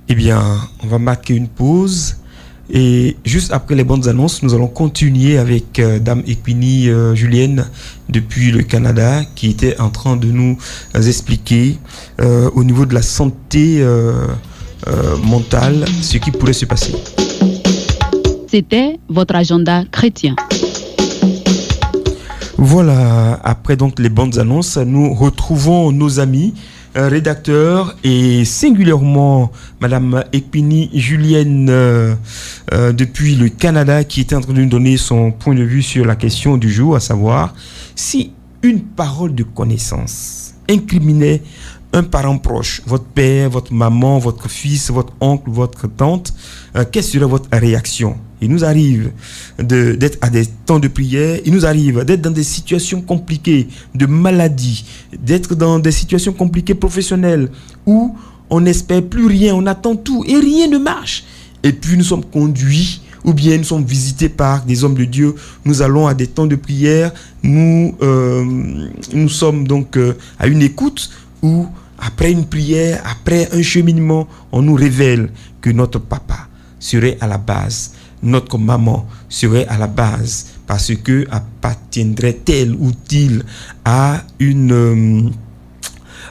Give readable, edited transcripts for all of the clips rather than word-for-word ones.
Eh bien, on va marquer une pause. Et juste après les bonnes annonces, nous allons continuer avec Dame Ekpini Julienne depuis le Canada qui était en train de nous expliquer au niveau de la santé mentale ce qui pourrait se passer. C'était votre agenda chrétien. Voilà, après donc les bonnes annonces, nous retrouvons nos amis rédacteurs et singulièrement Madame Ekpini Julienne depuis le Canada qui était en train de nous donner son point de vue sur la question du jour, à savoir si une parole de connaissance incriminait un parent proche, votre père, votre maman, votre fils, votre oncle, votre tante, quelle serait votre réaction? Il nous arrive d'être à des temps de prière, il nous arrive d'être dans des situations compliquées, de maladie, d'être dans des situations compliquées professionnelles, où on n'espère plus rien, on attend tout et rien ne marche. Et puis nous sommes conduits, ou bien nous sommes visités par des hommes de Dieu, nous allons à des temps de prière, nous sommes donc à une écoute où après une prière, après un cheminement, on nous révèle que notre papa serait à la base, notre maman serait à la base, parce que appartiendrait tel ou tel à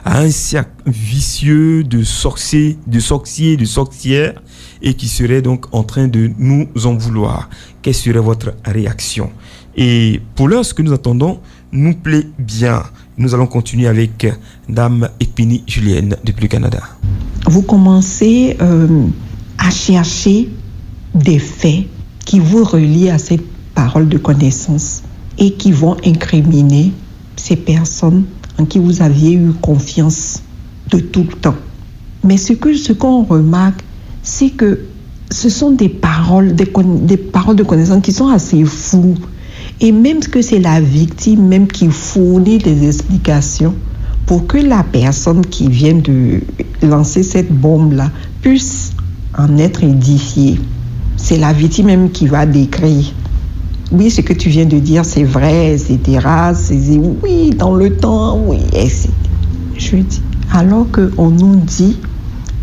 un cercle vicieux de sorciers, de sorcières, et qui serait donc en train de nous en vouloir. Quelle serait votre réaction? Et pour l'heure, ce que nous attendons nous plaît bien. Nous allons continuer avec Dame Ekpini Julienne depuis le Canada. Vous commencez à chercher des faits qui vous relient à cette parole de connaissance et qui vont incriminer ces personnes en qui vous aviez eu confiance de tout le temps. Mais ce qu'on remarque, c'est que ce sont des paroles de connaissance qui sont assez floues. Et même que c'est la victime même qui fournit des explications pour que la personne qui vient de lancer cette bombe-là puisse en être édifiée. C'est la victime même qui va décrire. Oui, ce que tu viens de dire, c'est vrai, etc. Oui, dans le temps, oui, etc. Je dis, alors qu'on nous dit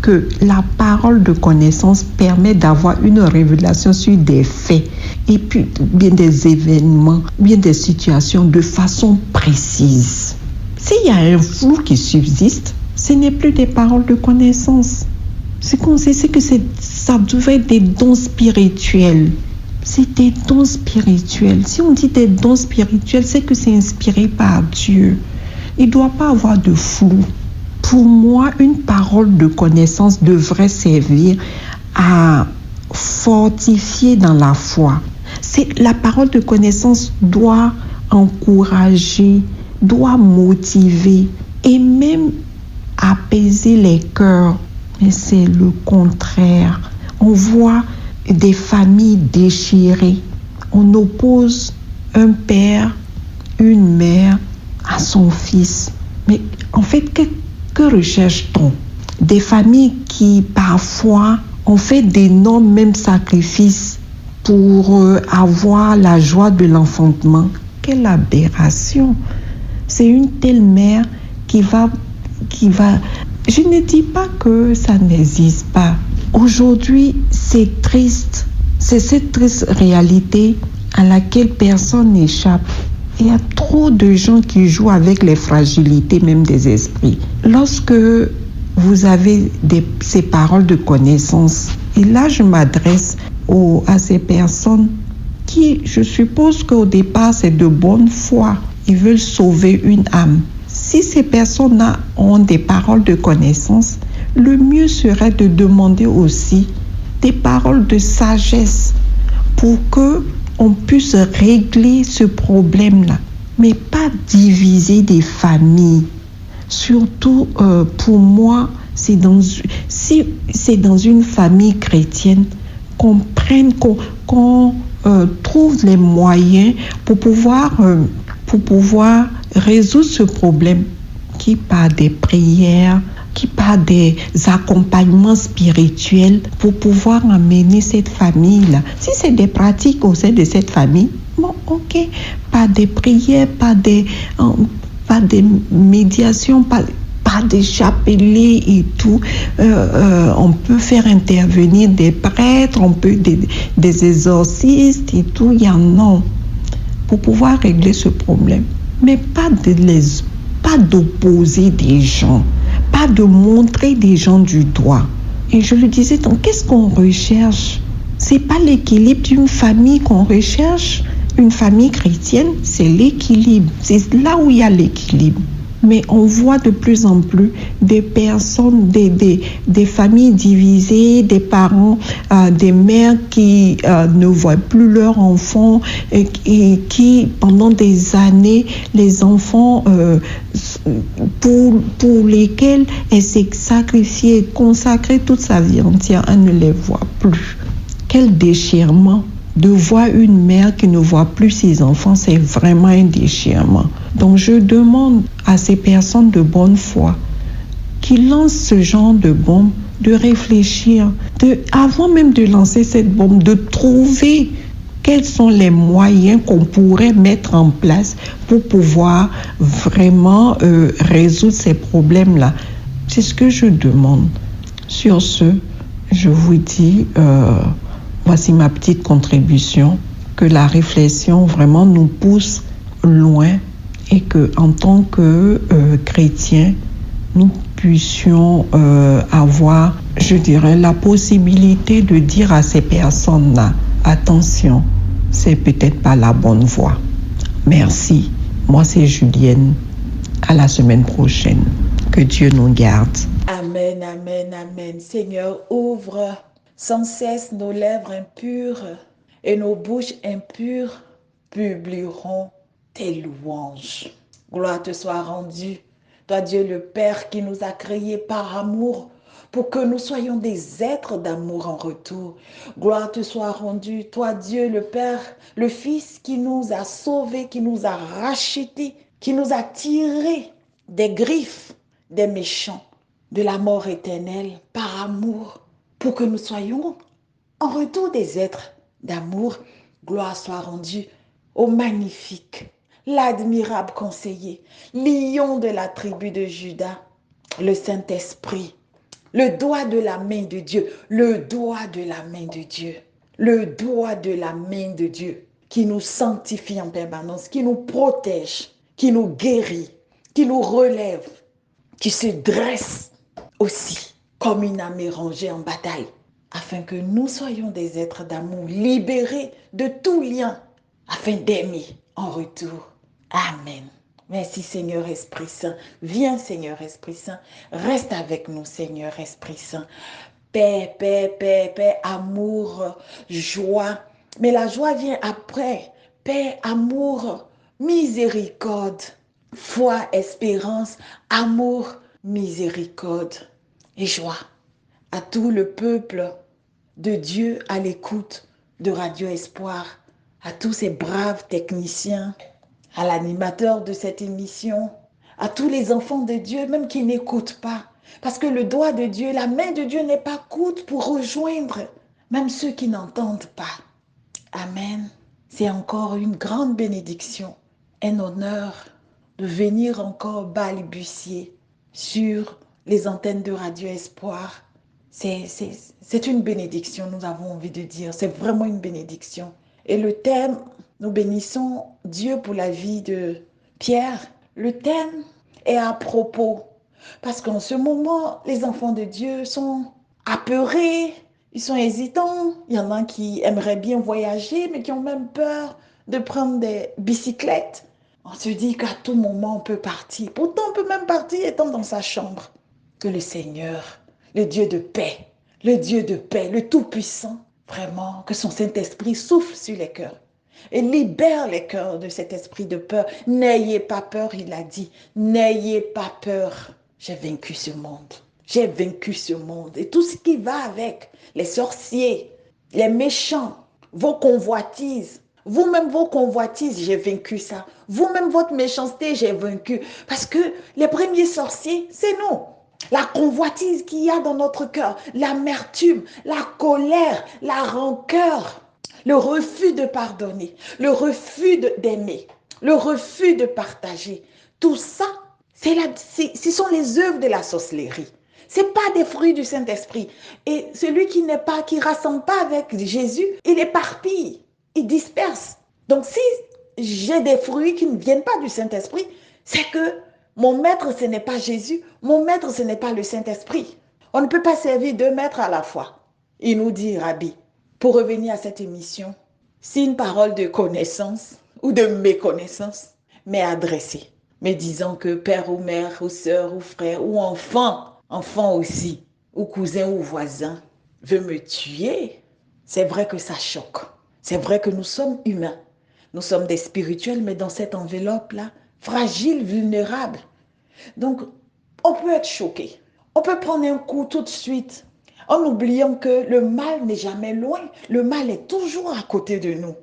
que la parole de connaissance permet d'avoir une révélation sur des faits et puis bien des événements, bien des situations de façon précise. S'il y a un flou qui subsiste, ce n'est plus des paroles de connaissance. Ce qu'on sait, c'est que ça devrait être des dons spirituels. C'est des dons spirituels. Si on dit des dons spirituels, c'est que c'est inspiré par Dieu. Il ne doit pas avoir de flou. Pour moi, une parole de connaissance devrait servir à fortifier dans la foi. La parole de connaissance doit encourager, doit motiver et même apaiser les cœurs. Mais c'est le contraire. On voit des familles déchirées. On oppose un père, une mère à son fils. Mais en fait, que recherche-t-on? Des familles qui parfois ont fait d'énormes mêmes sacrifices pour avoir la joie de l'enfantement. Quelle aberration! C'est une telle mère qui va... Je ne dis pas que ça n'existe pas. Aujourd'hui, c'est triste. C'est cette triste réalité à laquelle personne n'échappe. Il y a trop de gens qui jouent avec les fragilités même des esprits. Lorsque vous avez ces paroles de connaissance, et là je m'adresse à ces personnes qui, je suppose qu'au départ c'est de bonne foi, ils veulent sauver une âme. Si ces personnes-là ont des paroles de connaissance, le mieux serait de demander aussi des paroles de sagesse pour que on puisse régler ce problème-là, mais pas diviser des familles. Surtout, pour moi, si c'est dans une famille chrétienne, qu'on trouve les moyens pour pouvoir résoudre ce problème, qui par des prières, qui par des accompagnements spirituels pour pouvoir amener cette famille-là. Si c'est des pratiques au sein de cette famille, bon, ok, pas des prières, pas des médiations, par pas de chapelet et tout. On peut faire intervenir des prêtres, on peut des exorcistes et tout. Il y en a pour pouvoir régler ce problème. Mais pas d'opposer des gens, pas de montrer des gens du doigt. Et je le disais, donc qu'est-ce qu'on recherche? C'est pas l'équilibre d'une famille qu'on recherche. Une famille chrétienne, c'est l'équilibre. C'est là où il y a l'équilibre. Mais on voit de plus en plus des personnes, des familles divisées, des parents, des mères qui ne voient plus leurs enfants et qui, pendant des années, les enfants pour lesquels elle s'est sacrifiée, consacrée toute sa vie entière, elle ne les voit plus. Quel déchirement! De voir une mère qui ne voit plus ses enfants, c'est vraiment un déchirement. Donc je demande à ces personnes de bonne foi qui lancent ce genre de bombe, de réfléchir, avant même de lancer cette bombe, de trouver quels sont les moyens qu'on pourrait mettre en place pour pouvoir vraiment résoudre ces problèmes-là. C'est ce que je demande. Sur ce, je vous dis... voici ma petite contribution, que la réflexion vraiment nous pousse loin et que en tant que chrétiens, nous puissions avoir, je dirais, la possibilité de dire à ces personnes-là, attention, c'est peut-être pas la bonne voie. Merci. Moi, c'est Julienne. À la semaine prochaine. Que Dieu nous garde. Amen, amen, amen. Seigneur, ouvre sans cesse nos lèvres impures et nos bouches impures publieront tes louanges. Gloire te soit rendue, toi Dieu le Père qui nous a créés par amour pour que nous soyons des êtres d'amour en retour. Gloire te soit rendue, toi Dieu le Père, le Fils qui nous a sauvés, qui nous a rachetés, qui nous a tirés des griffes des méchants, de la mort éternelle par amour, pour que nous soyons en retour des êtres d'amour. Gloire soit rendue au magnifique, l'admirable conseiller, lion de la tribu de Juda, le Saint-Esprit, le doigt de la main de Dieu, le doigt de la main de Dieu, le doigt de la main de Dieu qui nous sanctifie en permanence, qui nous protège, qui nous guérit, qui nous relève, qui se dresse aussi comme une armée rangée en bataille, afin que nous soyons des êtres d'amour libérés de tout lien, afin d'aimer en retour. Amen. Merci Seigneur Esprit Saint. Viens Seigneur Esprit Saint. Reste avec nous Seigneur Esprit Saint. Paix, paix, paix, paix, amour, joie. Mais la joie vient après. Paix, amour, miséricorde, foi, espérance, amour, miséricorde et joie. À tout le peuple de Dieu à l'écoute de Radio Espoir, à tous ces braves techniciens, à l'animateur de cette émission, à tous les enfants de Dieu, même qui n'écoutent pas. Parce que le doigt de Dieu, la main de Dieu n'est pas courte pour rejoindre même ceux qui n'entendent pas. Amen. C'est encore une grande bénédiction, un honneur de venir encore balbutier sur les antennes de Radio Espoir. C'est une bénédiction, nous avons envie de dire. C'est vraiment une bénédiction. Et le thème, nous bénissons Dieu pour la vie de Pierre. Le thème est à propos. Parce qu'en ce moment, les enfants de Dieu sont apeurés, ils sont hésitants. Il y en a qui aimeraient bien voyager, mais qui ont même peur de prendre des bicyclettes. On se dit qu'à tout moment, on peut partir. Pourtant, on peut même partir étant dans sa chambre. Que le Seigneur, le Dieu de paix, le Tout-Puissant, vraiment, que son Saint-Esprit souffle sur les cœurs et libère les cœurs de cet esprit de peur. N'ayez pas peur, il a dit. N'ayez pas peur. J'ai vaincu ce monde. J'ai vaincu ce monde. Et tout ce qui va avec, les sorciers, les méchants, vos convoitises. Vous-même, vos convoitises, j'ai vaincu ça. Vous-même, votre méchanceté, j'ai vaincu. Parce que les premiers sorciers, c'est nous. La convoitise qu'il y a dans notre cœur, l'amertume, la colère, la rancœur, le refus de pardonner, le refus d'aimer, le refus de partager. Tout ça, Ce sont les œuvres de la sorcellerie. Ce n'est pas des fruits du Saint-Esprit. Et celui qui ne rassemble pas avec Jésus, il éparpille, il disperse. Donc si j'ai des fruits qui ne viennent pas du Saint-Esprit, c'est que mon maître, ce n'est pas Jésus. Mon maître, ce n'est pas le Saint-Esprit. On ne peut pas servir 2 maîtres à la fois. Il nous dit, Rabbi, pour revenir à cette émission, si une parole de connaissance ou de méconnaissance m'est adressée, me disant que père ou mère ou sœur ou frère ou enfant aussi, ou cousin ou voisin, veut me tuer, c'est vrai que ça choque. C'est vrai que nous sommes humains. Nous sommes des spirituels, mais dans cette enveloppe-là, fragile, vulnérable. Donc, on peut être choqué. On peut prendre un coup tout de suite, en oubliant que le mal n'est jamais loin. Le mal est toujours à côté de nous.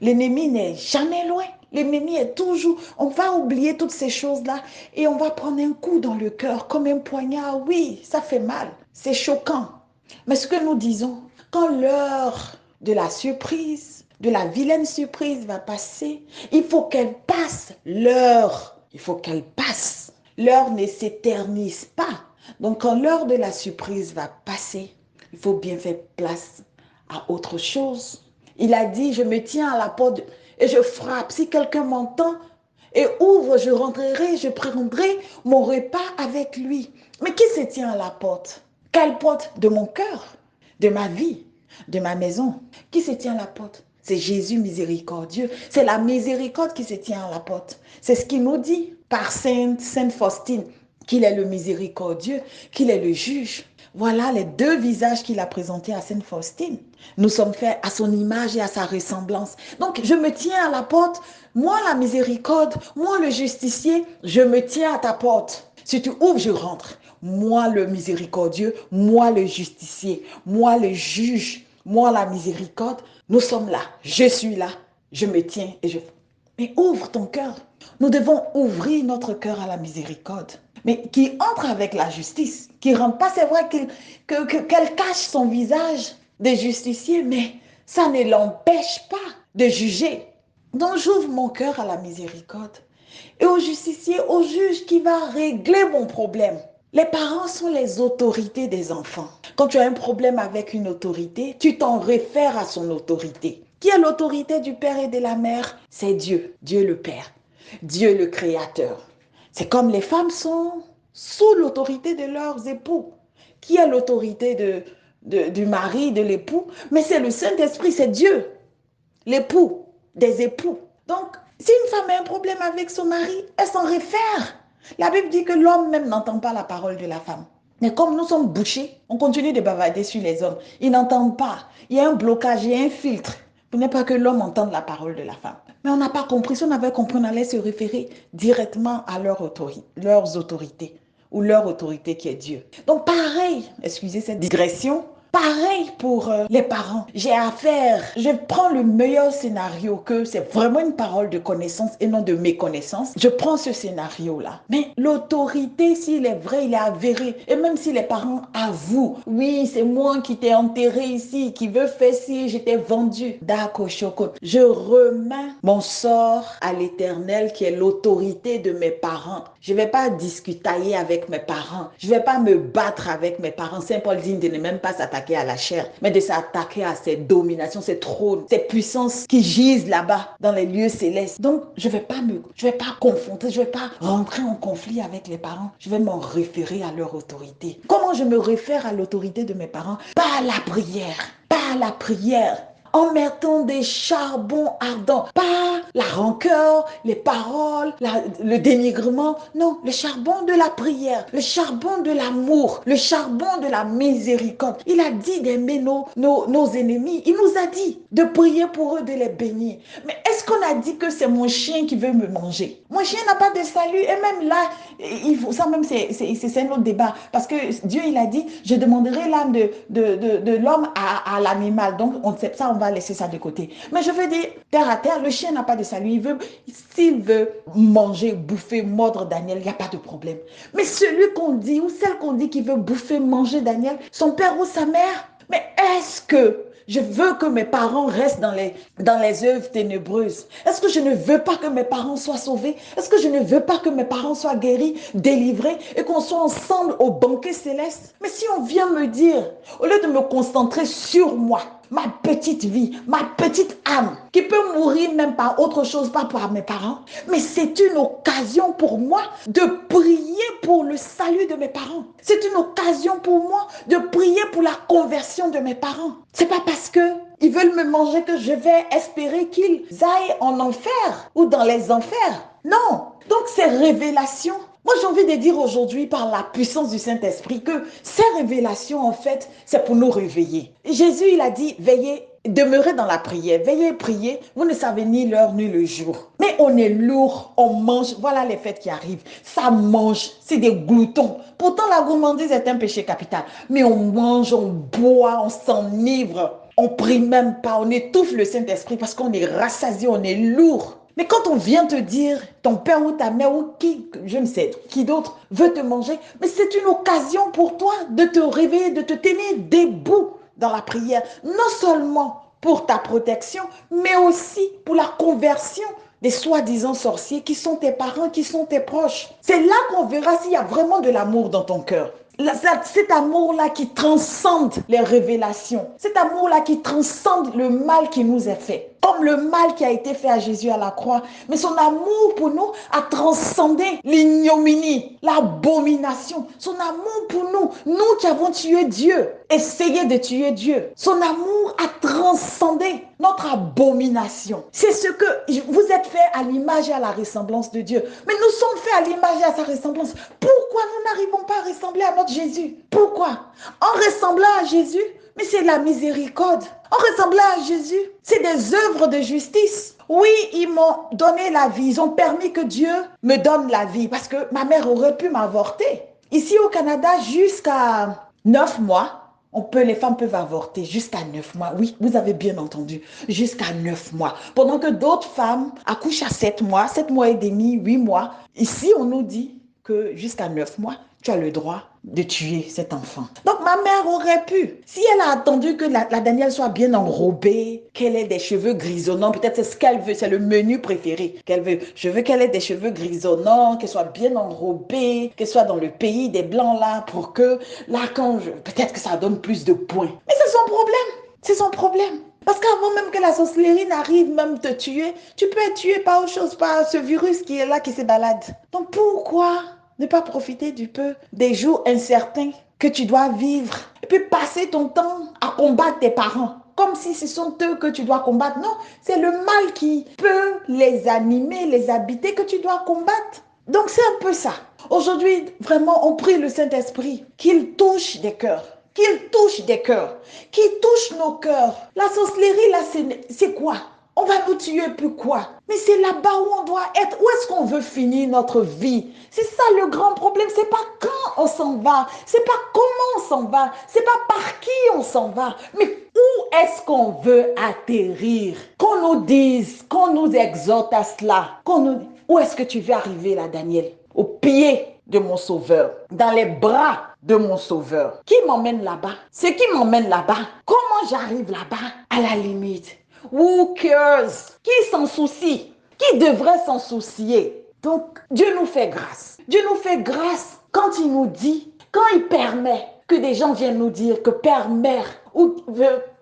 L'ennemi n'est jamais loin. L'ennemi est toujours... On va oublier toutes ces choses-là et on va prendre un coup dans le cœur comme un poignard. Oui, ça fait mal. C'est choquant. Mais ce que nous disons, quand l'heure de la surprise, de la vilaine surprise va passer, il faut qu'elle passe. L'heure, il faut qu'elle passe. L'heure ne s'éternise pas. Donc, quand l'heure de la surprise va passer, il faut bien faire place à autre chose. Il a dit, je me tiens à la porte et je frappe. Si quelqu'un m'entend et ouvre, je rentrerai, je prendrai mon repas avec lui. Mais qui se tient à la porte? Quelle porte? De mon cœur, de ma vie, de ma maison. Qui se tient à la porte? C'est Jésus miséricordieux. C'est la miséricorde qui se tient à la porte. C'est ce qu'il nous dit par Sainte Faustine, qu'il est le miséricordieux, qu'il est le juge. Voilà les 2 visages qu'il a présentés à Sainte Faustine. Nous sommes faits à son image et à sa ressemblance. Donc, je me tiens à la porte. Moi, la miséricorde, moi, le justicier, je me tiens à ta porte. Si tu ouvres, je rentre. Moi, le miséricordieux, moi, le justicier, moi, le juge, moi, la miséricorde, nous sommes là. Je suis là. Je me tiens et je... Mais ouvre ton cœur. Nous devons ouvrir notre cœur à la miséricorde. Mais qui entre avec la justice, qui ne rentre pas, c'est vrai qu'elle cache son visage de justicier, mais ça ne l'empêche pas de juger. Donc j'ouvre mon cœur à la miséricorde et au justicier, au juge qui va régler mon problème. Les parents sont les autorités des enfants. Quand tu as un problème avec une autorité, tu t'en réfères à son autorité. Qui est l'autorité du père et de la mère? C'est Dieu, Dieu le Père, Dieu le Créateur. C'est comme les femmes sont sous l'autorité de leurs époux. Qui est l'autorité du mari, de l'époux? Mais c'est le Saint-Esprit, c'est Dieu, l'époux des époux. Donc, si une femme a un problème avec son mari, elle s'en réfère. La Bible dit que l'homme même n'entend pas la parole de la femme. Mais comme nous sommes bouchés, on continue de bavarder sur les hommes. Ils n'entendent pas. Il y a un blocage, il y a un filtre. Pour ne pas que l'homme entende la parole de la femme. Mais on n'a pas compris. Si on avait compris, on allait se référer directement à leurs autorités ou leur autorité qui est Dieu. Donc pareil, excusez cette digression, pareil pour les parents. J'ai affaire, je prends le meilleur scénario que c'est vraiment une parole de connaissance et non de méconnaissance. Je prends ce scénario-là. Mais l'autorité, s'il est vrai, il est avéré. Et même si les parents avouent, oui, c'est moi qui t'ai enterré ici, qui veut faire ci, j'étais vendu. D'accord, Choco. Je remets mon sort à l'Éternel qui est l'autorité de mes parents. Je ne vais pas discutailler avec mes parents. Je ne vais pas me battre avec mes parents. Saint Paul dit de ne même pas s'attaquer à la chair, mais de s'attaquer à ces dominations, ces trônes, ces puissances qui gisent là-bas dans les lieux célestes. Donc, je ne vais pas confronter, je ne vais pas rentrer en conflit avec les parents. Je vais m'en référer à leur autorité. Comment je me réfère à l'autorité de mes parents? Par la prière. Par la prière. En mettant des charbons ardents, pas la rancœur, les paroles, le dénigrement, non, le charbon de la prière, le charbon de l'amour, le charbon de la miséricorde. Il a dit d'aimer nos ennemis, il nous a dit de prier pour eux, de les bénir. Mais est-ce qu'on a dit que c'est mon chien qui veut me manger? Mon chien n'a pas de salut et même là, ça même c'est un autre débat parce que Dieu il a dit, je demanderai l'âme de l'homme à l'animal. Donc on va laisser ça de côté. Mais je veux dire, terre à terre, le chien n'a pas de salut. S'il veut manger, bouffer, mordre Daniel, il n'y a pas de problème. Mais celui qu'on dit, ou celle qu'on dit qui veut bouffer, manger Daniel, son père ou sa mère, mais est-ce que je veux que mes parents restent dans les œuvres ténébreuses? Est-ce que je ne veux pas que mes parents soient sauvés? Est-ce que je ne veux pas que mes parents soient guéris, délivrés et qu'on soit ensemble au banquet céleste? Mais si on vient me dire, au lieu de me concentrer sur moi, ma petite vie, ma petite âme, qui peut mourir même par autre chose, pas par mes parents, mais c'est une occasion pour moi de prier pour le salut de mes parents. C'est une occasion pour moi de prier pour la conversion de mes parents. C'est pas parce que ils veulent me manger que je vais espérer qu'ils aillent en enfer ou dans les enfers. Non. Donc ces révélations, moi j'ai envie de dire aujourd'hui par la puissance du Saint-Esprit que ces révélations en fait, c'est pour nous réveiller. Jésus il a dit veillez, demeurez dans la prière, veillez prier, vous ne savez ni l'heure ni le jour. Mais on est lourd, on mange, voilà les fêtes qui arrivent, ça mange, c'est des gloutons. Pourtant la gourmandise est un péché capital, mais on mange, on boit, on s'enivre, on prie même pas, on étouffe le Saint-Esprit parce qu'on est rassasié, on est lourd. Mais quand on vient te dire, ton père ou ta mère ou qui, je ne sais, qui d'autre veut te manger, mais c'est une occasion pour toi de te réveiller, de te tenir debout dans la prière. Non seulement pour ta protection, mais aussi pour la conversion des soi-disant sorciers qui sont tes parents, qui sont tes proches. C'est là qu'on verra s'il y a vraiment de l'amour dans ton cœur. Cet amour-là qui transcende les révélations, cet amour-là qui transcende le mal qui nous est fait, comme le mal qui a été fait à Jésus à la croix. Mais son amour pour nous a transcendé l'ignominie, l'abomination. Son amour pour nous, nous qui avons tué Dieu, essayé de tuer Dieu. Son amour a transcendé notre abomination. C'est ce que vous êtes fait à l'image et à la ressemblance de Dieu. Mais nous sommes faits à l'image et à sa ressemblance. Pourquoi nous n'arrivons pas à ressembler à notre Jésus? Pourquoi? En ressemblant à Jésus, mais c'est la miséricorde. En ressemblant à Jésus, c'est des œuvres de justice. Oui, ils m'ont donné la vie. Ils ont permis que Dieu me donne la vie parce que ma mère aurait pu m'avorter. Ici au Canada, jusqu'à 9 mois, les femmes peuvent avorter jusqu'à 9 mois. Oui, vous avez bien entendu, jusqu'à 9 mois. Pendant que d'autres femmes accouchent à 7 mois, 7 mois et demi, 8 mois. Ici, on nous dit que jusqu'à 9 mois, tu as le droit de tuer cet enfant. Donc ma mère aurait pu, si elle a attendu que la Danielle soit bien enrobée, qu'elle ait des cheveux grisonnants, peut-être c'est ce qu'elle veut, c'est le menu préféré qu'elle veut. Je veux qu'elle ait des cheveux grisonnants, qu'elle soit bien enrobée, qu'elle soit dans le pays des blancs là, pour que là peut-être que ça donne plus de points. Mais c'est son problème, c'est son problème. Parce qu'avant même que la sorcellerie n'arrive même te tuer, tu peux être tué par autre chose, par ce virus qui est là, qui se balade. Donc pourquoi ne pas profiter du peu des jours incertains que tu dois vivre et puis passer ton temps à combattre tes parents comme si ce sont eux que tu dois combattre? Non, c'est le mal qui peut les animer, les habiter que tu dois combattre. Donc c'est un peu ça. Aujourd'hui, vraiment, on prie le Saint-Esprit qu'il touche des cœurs. Qu'il touche des cœurs. Qu'il touche nos cœurs. La sorcellerie, là, c'est quoi? On va nous tuer, puis quoi? Mais c'est là-bas où on doit être. Où est-ce qu'on veut finir notre vie? C'est ça le grand problème. C'est pas quand on s'en va. C'est pas comment on s'en va. C'est pas par qui on s'en va. Mais où est-ce qu'on veut atterrir? Qu'on nous dise, qu'on nous exhorte à cela. Où est-ce que tu veux arriver là, Daniel? Au pied de mon sauveur. Dans les bras de mon sauveur. Qui m'emmène là-bas? C'est qui m'emmène là-bas? Comment j'arrive là-bas? À la limite. Who cares? Qui s'en soucie? Qui devrait s'en soucier? Donc, Dieu nous fait grâce. Dieu nous fait grâce quand il nous dit, quand il permet que des gens viennent nous dire que père, mère, ou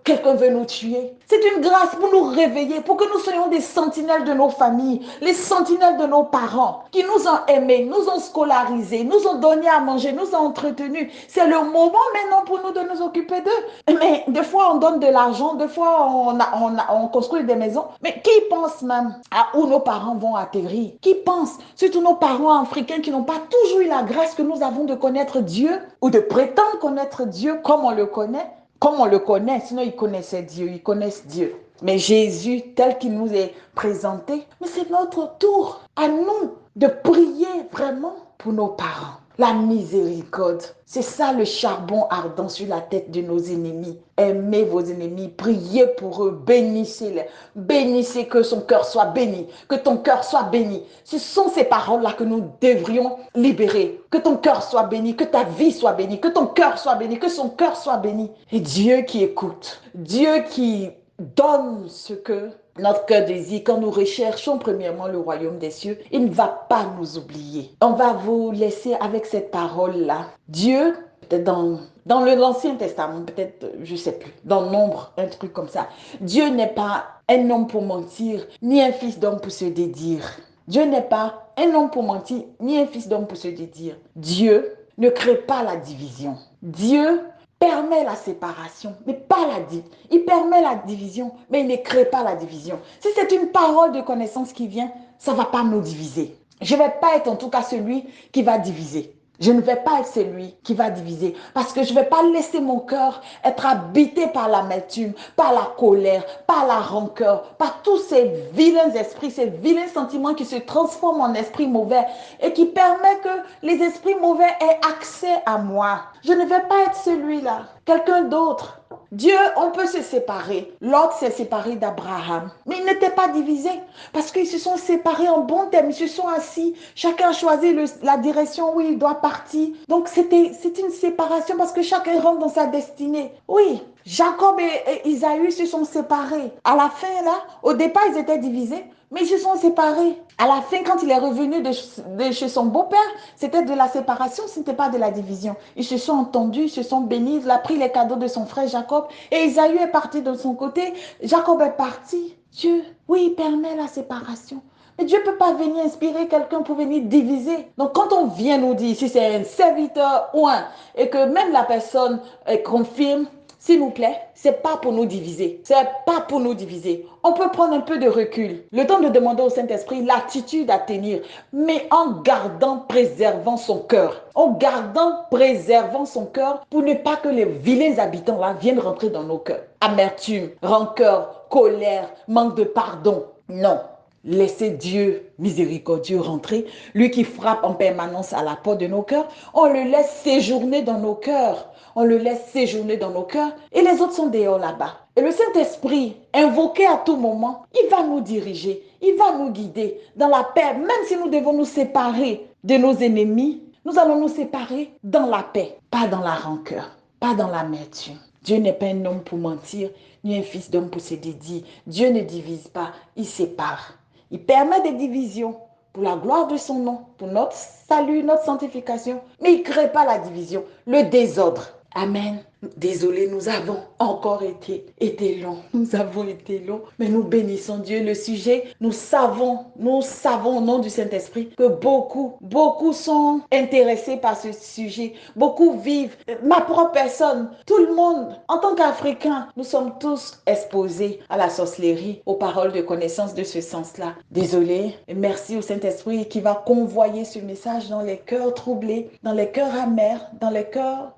quelqu'un veut nous tuer. C'est une grâce pour nous réveiller, pour que nous soyons des sentinelles de nos familles, les sentinelles de nos parents, qui nous ont aimés, nous ont scolarisés, nous ont donné à manger, nous ont entretenus. C'est le moment maintenant pour nous de nous occuper d'eux. Mais des fois, on donne de l'argent, des fois, on construit des maisons. Mais qui pense même à où nos parents vont atterrir? Qui pense? Surtout nos parents africains qui n'ont pas toujours eu la grâce que nous avons de connaître Dieu ou de prétendre connaître Dieu comme on le connaît. Comme on le connaît, sinon ils connaissaient Dieu, ils connaissent Dieu. Mais Jésus, tel qu'il nous est présenté, mais c'est notre tour à nous de prier vraiment pour nos parents. la miséricorde. C'est ça le charbon ardent sur la tête de nos ennemis. Aimez vos ennemis, priez pour eux, bénissez-les. Bénissez, que son cœur soit béni, que ton cœur soit béni. Ce sont ces paroles-là que nous devrions libérer. Que ton cœur soit béni, que ta vie soit bénie, que ton cœur soit béni, que son cœur soit béni. Et Dieu qui écoute, Dieu qui donne ce que notre cœur désire, quand nous recherchons premièrement le royaume des cieux, il ne va pas nous oublier. On va vous laisser avec cette parole-là. Dieu, peut-être dans l'Ancien Testament, peut-être, je ne sais plus, dans Nombre, un truc comme ça. Dieu n'est pas un homme pour mentir, ni un fils d'homme pour se dédire. Dieu n'est pas un homme pour mentir, ni un fils d'homme pour se dédire. Dieu ne crée pas la division. Dieu permet la séparation, mais pas la division. Il permet la division, mais il ne crée pas la division. Si c'est une parole de connaissance qui vient, ça ne va pas nous diviser. Je ne vais pas être en tout cas celui qui va diviser. Je ne vais pas être celui qui va diviser parce que je ne vais pas laisser mon cœur être habité par l'amertume, par la colère, par la rancœur, par tous ces vilains esprits, ces vilains sentiments qui se transforment en esprits mauvais et qui permettent que les esprits mauvais aient accès à moi. Je ne vais pas être celui-là, quelqu'un d'autre. Dieu, on peut se séparer. Lot s'est séparé d'Abraham, mais ils n'étaient pas divisés parce qu'ils se sont séparés en bons termes. Ils se sont assis. Chacun a choisi la direction où il doit partir. Donc, c'est une séparation parce que chacun rentre dans sa destinée. Oui, Jacob et Isaü se sont séparés. À la fin, là, au départ, ils étaient divisés, mais ils se sont séparés. À la fin, quand il est revenu de chez son beau-père, c'était de la séparation, ce n'était pas de la division. Ils se sont entendus, ils se sont bénis, il a pris les cadeaux de son frère Jacob et Isaü est parti de son côté. Jacob est parti. Dieu, oui, il permet la séparation. Mais Dieu ne peut pas venir inspirer quelqu'un pour venir diviser. Donc, quand on vient nous dire, si c'est un serviteur ou un, et que même la personne confirme, s'il vous plaît, c'est pas pour nous diviser. C'est pas pour nous diviser. On peut prendre un peu de recul. Le temps de demander au Saint-Esprit l'attitude à tenir, mais en gardant, préservant son cœur. En gardant, préservant son cœur pour ne pas que les vilains habitants là viennent rentrer dans nos cœurs. Amertume, rancœur, colère, manque de pardon. Non. Laissez Dieu miséricordieux rentrer, lui qui frappe en permanence à la porte de nos cœurs, on le laisse séjourner dans nos cœurs. On le laisse séjourner dans nos cœurs et les autres sont dehors là-bas. Et le Saint-Esprit, invoqué à tout moment, il va nous diriger, il va nous guider dans la paix. Même si nous devons nous séparer de nos ennemis, nous allons nous séparer dans la paix, pas dans la rancœur, pas dans l'amertume. Dieu n'est pas un homme pour mentir, ni un fils d'homme pour se dédier. Dieu ne divise pas, il sépare. Il permet des divisions pour la gloire de son nom, pour notre salut, notre sanctification. Mais il ne crée pas la division, le désordre. Amen. Désolé, nous avons encore été longs. Nous avons été longs, mais nous bénissons Dieu. Le sujet, nous savons au nom du Saint-Esprit que beaucoup sont intéressés par ce sujet. Beaucoup vivent. Ma propre personne, tout le monde, en tant qu'Africains, nous sommes tous exposés à la sorcellerie, aux paroles de connaissance de ce sens-là. Désolé, merci au Saint-Esprit qui va convoyer ce message dans les cœurs troublés, dans les cœurs amers, dans les cœurs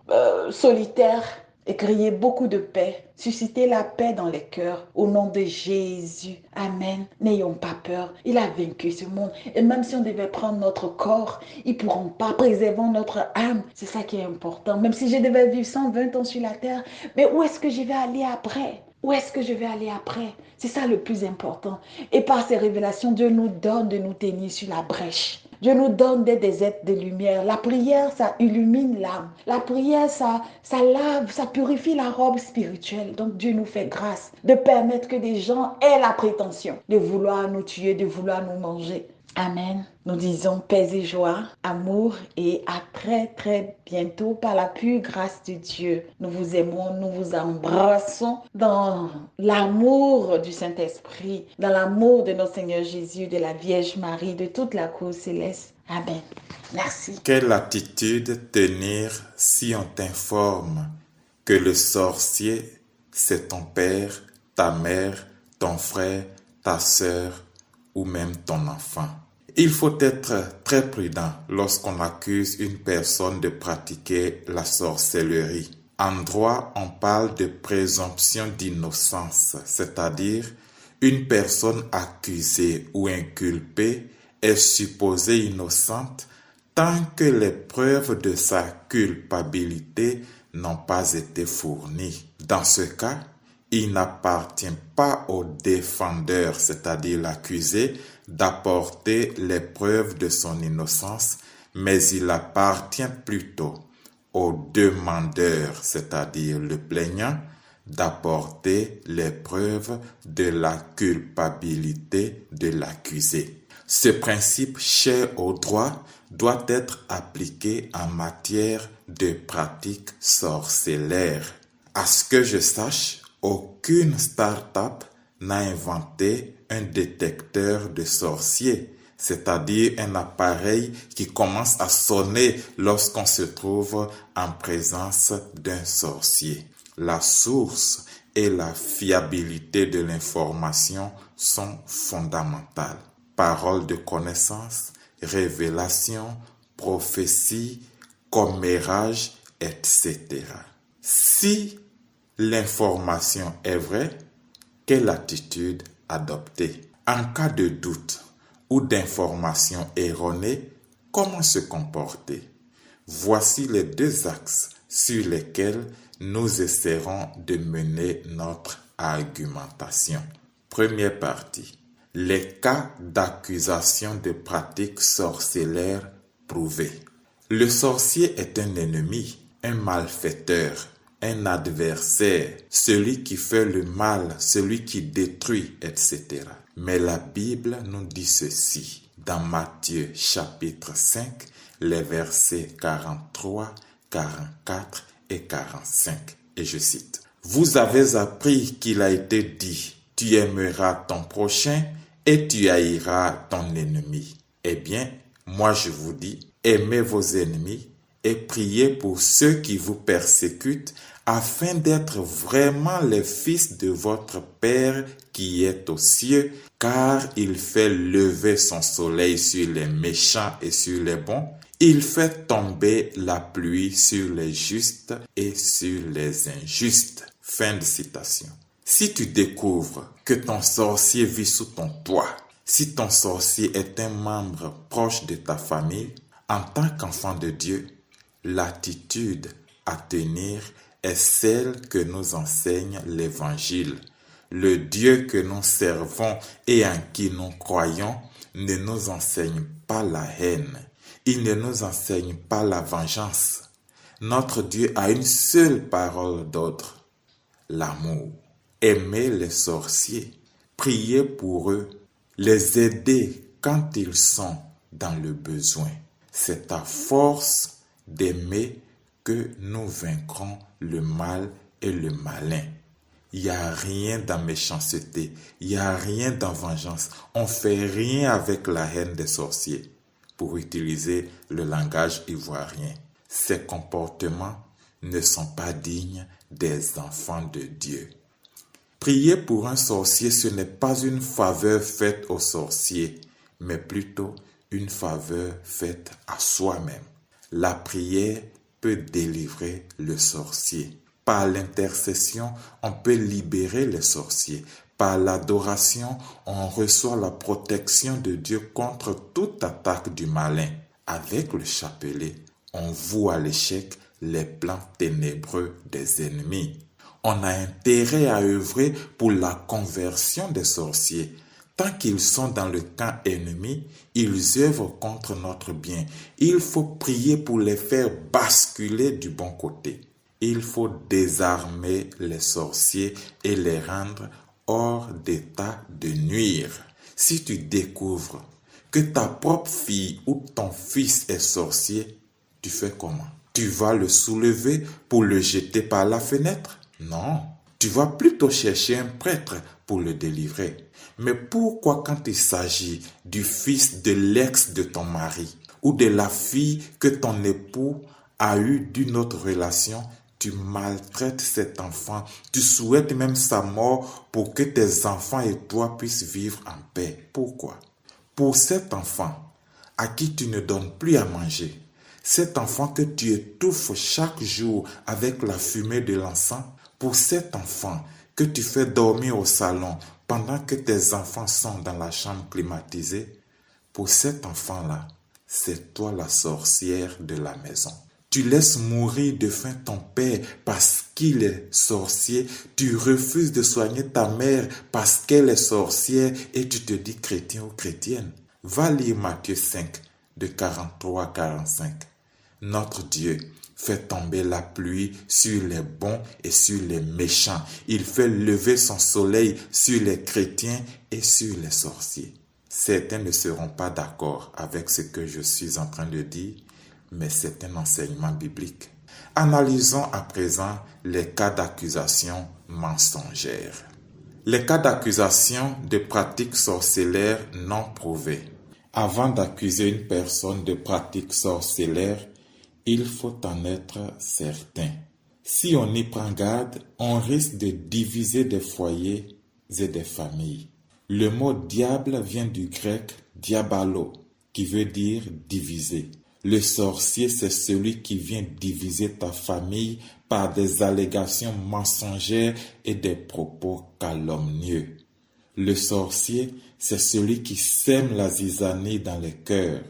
solitaires. Et créer beaucoup de paix, susciter la paix dans les cœurs, au nom de Jésus. Amen. N'ayons pas peur, il a vaincu ce monde. Et même si on devait prendre notre corps, ils ne pourront pas, préservons notre âme. C'est ça qui est important. Même si je devais vivre 120 ans sur la terre, mais où est-ce que je vais aller après? Où est-ce que je vais aller après? C'est ça le plus important. Et par ces révélations, Dieu nous donne de nous tenir sur la brèche. Dieu nous donne des êtres de lumière. La prière, ça illumine l'âme. La prière, ça lave, ça purifie la robe spirituelle. Donc Dieu nous fait grâce de permettre que des gens aient la prétention de vouloir nous tuer, de vouloir nous manger. Amen. Nous disons paix et joie, amour et à très très bientôt par la pure grâce de Dieu. Nous vous aimons, nous vous embrassons dans l'amour du Saint-Esprit, dans l'amour de notre Seigneur Jésus, de la Vierge Marie, de toute la cour céleste. Amen. Merci. Quelle attitude tenir si on t'informe que le sorcier, c'est ton père, ta mère, ton frère, ta sœur ou même ton enfant? Il faut être très prudent lorsqu'on accuse une personne de pratiquer la sorcellerie. En droit, on parle de présomption d'innocence, c'est-à-dire une personne accusée ou inculpée est supposée innocente tant que les preuves de sa culpabilité n'ont pas été fournies. Dans ce cas, il n'appartient pas au défendeur, c'est-à-dire l'accusé, d'apporter les preuves de son innocence, mais il appartient plutôt au demandeur, c'est-à-dire le plaignant, d'apporter les preuves de la culpabilité de l'accusé. Ce principe cher au droit doit être appliqué en matière de pratiques sorcellaires. À ce que je sache, aucune start-up n'a inventé un détecteur de sorciers, c'est-à-dire un appareil qui commence à sonner lorsqu'on se trouve en présence d'un sorcier. La source et la fiabilité de l'information sont fondamentales. Paroles de connaissance, révélation, prophétie, commérage, etc. Si l'information est vraie, quelle attitude adopter? En cas de doute ou d'information erronée, comment se comporter? Voici les deux axes sur lesquels nous essaierons de mener notre argumentation. Première partie. Les cas d'accusation de pratiques sorcellaires prouvées. Le sorcier est un ennemi, un malfaiteur, un adversaire, celui qui fait le mal, celui qui détruit, etc. Mais la Bible nous dit ceci, dans Matthieu chapitre 5, les versets 43, 44 et 45. Et je cite, « Vous avez appris qu'il a été dit, tu aimeras ton prochain et tu haïras ton ennemi. Eh bien, moi je vous dis, aimez vos ennemis et priez pour ceux qui vous persécutent, afin d'être vraiment les fils de votre Père qui est aux cieux, car il fait lever son soleil sur les méchants et sur les bons. Il fait tomber la pluie sur les justes et sur les injustes. » Fin de citation. Si tu découvres que ton sorcier vit sous ton toit, si ton sorcier est un membre proche de ta famille, en tant qu'enfant de Dieu, l'attitude à tenir est celle que nous enseigne l'Évangile. Le Dieu que nous servons et en qui nous croyons ne nous enseigne pas la haine. Il ne nous enseigne pas la vengeance. Notre Dieu a une seule parole d'ordre, l'amour. Aimez les sorciers, priez pour eux, les aider quand ils sont dans le besoin. C'est à force d'aimer que nous vaincrons le mal et le malin. Il n'y a rien dans méchanceté, il n'y a rien dans vengeance. On ne fait rien avec la haine des sorciers, pour utiliser le langage ivoirien. Ces comportements ne sont pas dignes des enfants de Dieu. Prier pour un sorcier, ce n'est pas une faveur faite au sorcier, mais plutôt une faveur faite à soi-même. La prière peut délivrer le sorcier. Par l'intercession, on peut libérer les sorciers. Par l'adoration, on reçoit la protection de Dieu contre toute attaque du malin. Avec le chapelet, on voue à l'échec les plans ténébreux des ennemis. On a intérêt à œuvrer pour la conversion des sorciers. Tant qu'ils sont dans le camp ennemi, ils œuvrent contre notre bien. Il faut prier pour les faire basculer du bon côté. Il faut désarmer les sorciers et les rendre hors d'état de nuire. Si tu découvres que ta propre fille ou ton fils est sorcier, tu fais comment? Tu vas le soulever pour le jeter par la fenêtre? Non, tu vas plutôt chercher un prêtre pour le délivrer. Mais pourquoi quand il s'agit du fils de l'ex de ton mari ou de la fille que ton époux a eue d'une autre relation, tu maltraites cet enfant, tu souhaites même sa mort pour que tes enfants et toi puissent vivre en paix? Pourquoi? Pour cet enfant à qui tu ne donnes plus à manger, cet enfant que tu étouffes chaque jour avec la fumée de l'encens, pour cet enfant que tu fais dormir au salon pendant que tes enfants sont dans la chambre climatisée, pour cet enfant-là, c'est toi la sorcière de la maison. Tu laisses mourir de faim ton père parce qu'il est sorcier. Tu refuses de soigner ta mère parce qu'elle est sorcière et tu te dis chrétien ou chrétienne. Va lire Matthieu 5, de 43 à 45. Notre Dieu fait tomber la pluie sur les bons et sur les méchants. Il fait lever son soleil sur les chrétiens et sur les sorciers. Certains ne seront pas d'accord avec ce que je suis en train de dire, mais c'est un enseignement biblique. Analysons à présent les cas d'accusation mensongères. Les cas d'accusation de pratiques sorcellaires non prouvées. Avant d'accuser une personne de pratiques sorcellaires, il faut en être certain. Si on y prend garde, on risque de diviser des foyers et des familles. Le mot diable vient du grec diabalo, qui veut dire diviser. Le sorcier, c'est celui qui vient diviser ta famille par des allégations mensongères et des propos calomnieux. Le sorcier, c'est celui qui sème la zizanie dans les cœurs.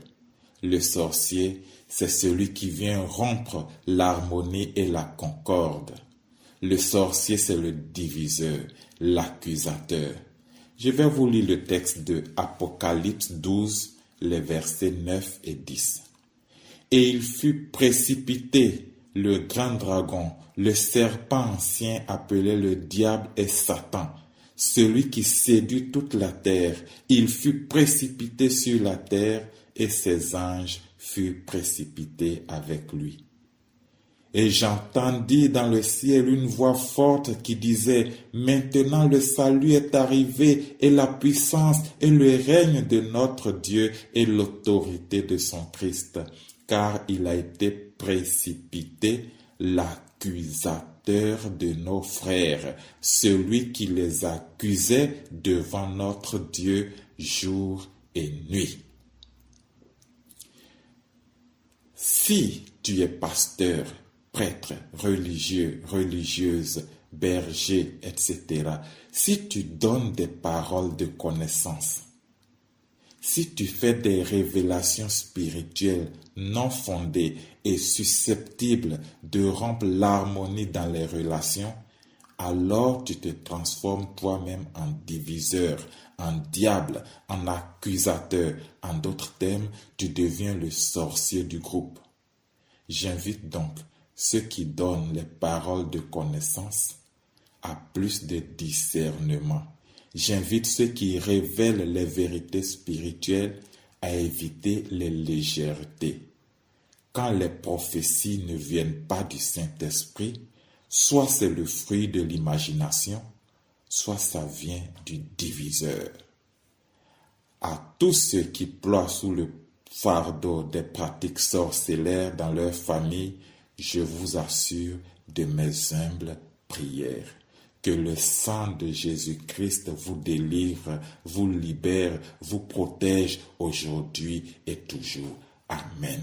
Le sorcier, c'est celui qui vient rompre l'harmonie et la concorde. Le sorcier, c'est le diviseur, l'accusateur. Je vais vous lire le texte de Apocalypse 12, les versets 9 et 10. Et il fut précipité, le grand dragon, le serpent ancien appelé le diable et Satan, celui qui séduit toute la terre. Il fut précipité sur la terre et ses anges furent précipités avec lui. Et j'entendis dans le ciel une voix forte qui disait, « Maintenant le salut est arrivé, et la puissance et le règne de notre Dieu et l'autorité de son Christ, car il a été précipité, l'accusateur de nos frères, celui qui les accusait devant notre Dieu jour et nuit. » Si tu es pasteur, prêtre, religieux, religieuse, berger, etc., si tu donnes des paroles de connaissance, si tu fais des révélations spirituelles non fondées et susceptibles de rompre l'harmonie dans les relations, alors tu te transformes toi-même en diviseur, en diable, en accusateur. En d'autres termes, tu deviens le sorcier du groupe. J'invite donc ceux qui donnent les paroles de connaissance à plus de discernement. J'invite ceux qui révèlent les vérités spirituelles à éviter les légèretés. Quand les prophéties ne viennent pas du Saint-Esprit, soit c'est le fruit de l'imagination, soit ça vient du diviseur. À tous ceux qui ploient sous le fardeau des pratiques sorcellaires dans leur famille, je vous assure de mes humbles prières. Que le sang de Jésus-Christ vous délivre, vous libère, vous protège aujourd'hui et toujours. Amen.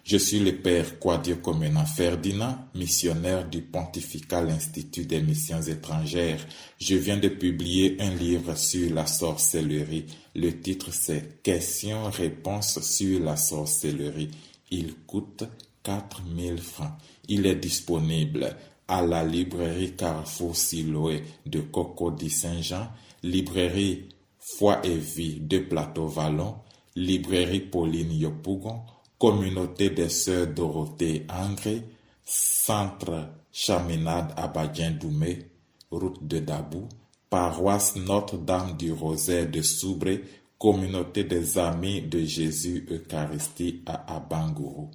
Je suis le Père Quadio Comenan Ferdinand, missionnaire du Pontifical Institut des Missions étrangères. Je viens de publier un livre sur la sorcellerie. Le titre c'est « Questions-réponses sur la sorcellerie ». Il coûte 4000 francs. Il est disponible à la librairie Carrefour Siloé de Cocody Saint-Jean, librairie Foi et Vie de Plateau Vallon, librairie Pauline Yopougon, Communauté des Sœurs Dorothée Angré, Centre Chaminade Abadien-Doumé, route de Dabou, paroisse Notre-Dame du Rosaire de Soubré, Communauté des Amis de Jésus Eucharistie à Abangourou.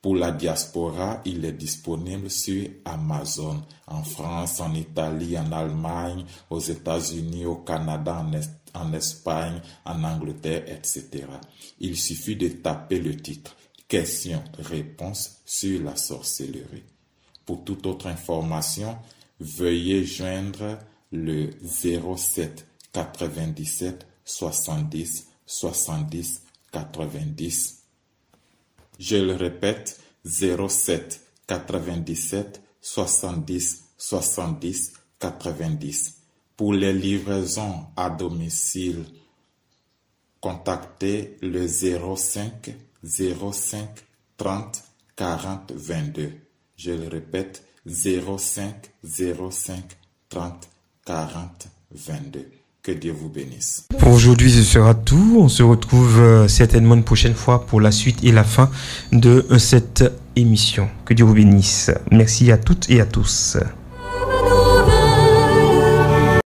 Pour la diaspora, il est disponible sur Amazon, en France, en Italie, en Allemagne, aux États-Unis, au Canada, en Espagne, en Angleterre, etc. Il suffit de taper le titre « Questions-réponses sur la sorcellerie ». Pour toute autre information, veuillez joindre le 07 97 70 70 90. Je le répète, 07 97 70 70 90. Pour les livraisons à domicile contactez le 05 05 30 40 22. Je le répète, 05 05 30 40 22. Que Dieu vous bénisse. Pour aujourd'hui, ce sera tout. On se retrouve certainement une prochaine fois pour la suite et la fin de cette émission. Que Dieu vous bénisse. Merci à toutes et à tous.